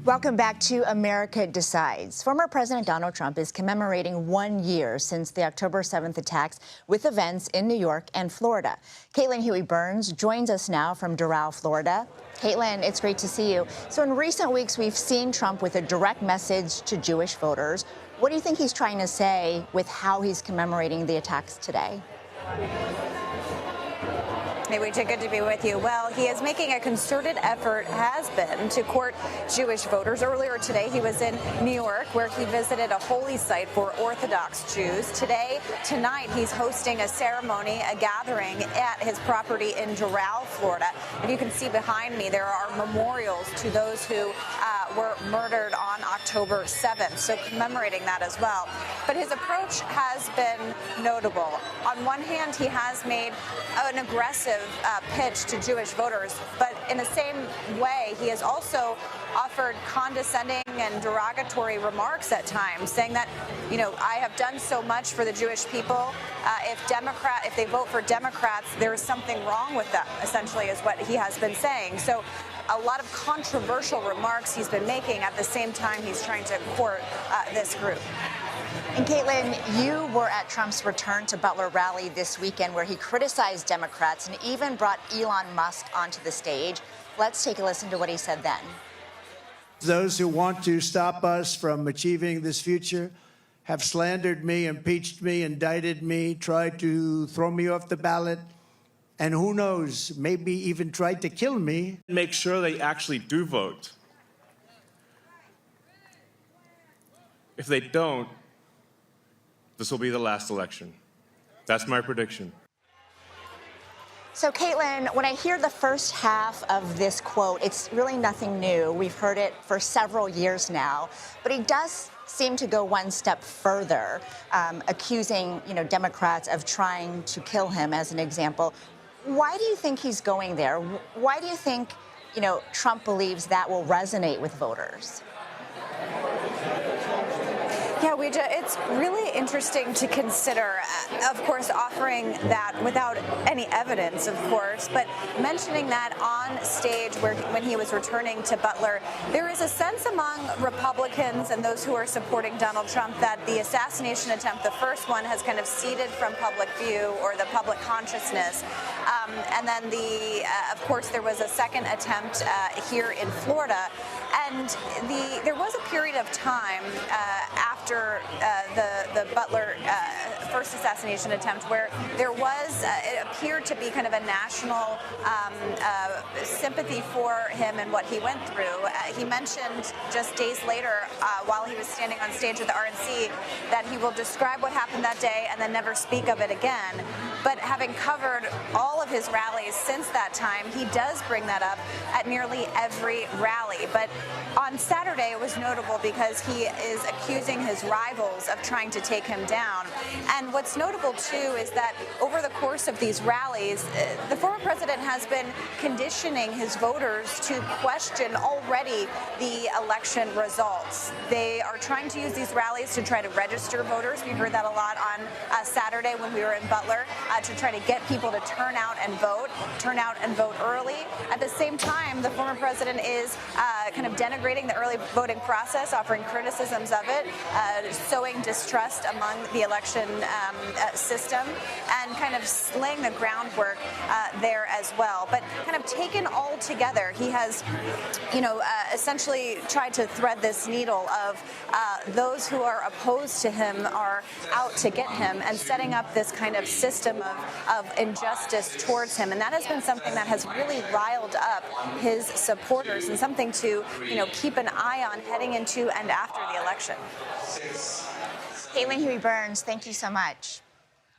Welcome back to America Decides. Former President Donald Trump is commemorating 1 year since the October 7th attacks with events in New York and Florida. Caitlin Huey-Burns joins us now from Doral, Florida. Caitlin, it's great to see you. So in recent weeks, we've seen Trump with a direct message to Jewish voters. What do you think he's trying to say with how he's commemorating the attacks today? Hey, Rachel, good to be with you. Well, he is making a concerted effort, has been, to court Jewish voters. Earlier today, he was in New York, where he visited a holy site for Orthodox Jews. Tonight, he's hosting a ceremony, a gathering at his property in Doral, Florida. And you can see behind me, there are memorials to those who were murdered on October 7th, so commemorating that as well. But his approach has been notable. On one hand, he has made an aggressive pitch to Jewish voters, but in the same way, he has also offered condescending and derogatory remarks at times, saying that, you know, I have done so much for the Jewish people. If they vote for Democrats, there is something wrong with them, essentially, is what he has been saying. So a lot of controversial remarks he's been making at the same time he's trying to court this group. And Caitlin, you were at Trump's return to Butler rally this weekend, where he criticized Democrats and even brought Elon Musk onto the stage. Let's take a listen to what he said then. Those who want to stop us from achieving this future have slandered me, impeached me, indicted me, tried to throw me off the ballot, and who knows, maybe even tried to kill me. Make sure they actually do vote. If they don't, this will be the last election. That's my prediction. So, Caitlin, when I hear the first half of this quote, it's really nothing new. We've heard it for several years now. But he does seem to go one step further, accusing, Democrats of trying to kill him, as an example. Why do you think he's going there? Why do you think, Trump believes that will resonate with voters? Yeah, it's really interesting to consider, of course, offering that without any evidence, of course, but mentioning that on stage when he was returning to Butler. There is a sense among Republicans and those who are supporting Donald Trump that the assassination attempt, the first one, has kind of receded from public view or the public consciousness. And then, of course, there was a second attempt here in Florida. And there was a period of time after the Butler first assassination attempt where there was, it appeared to be kind of a national sympathy for him and what he went through. He mentioned just days later, while he was standing on stage with the RNC, that he will describe what happened that day and then never speak of it again. But having covered all of his rallies since that time, he does bring that up at nearly every rally. But on Saturday, it was notable because he is accusing his rivals of trying to take him down. And what's notable, too, is that over the course of these rallies, the former president has been conditioning his voters to question already the election results. They are trying to use these rallies to try to register voters. We heard that a lot on Saturday when we were in Butler, to try to get people to turn out and vote early. At the same time, the former president is kind of denigrating the early voting process, offering criticisms of it, sowing distrust among the election system, and kind of laying the groundwork there as well. But kind of taken all together, he has, essentially tried to thread this needle of those who are opposed to him are out to get him, and setting up this kind of system of injustice towards him. And that has been something that has really riled up his supporters, and something to, keep an eye on heading into and after the election. Caitlin Huey-Burns, thank you so much.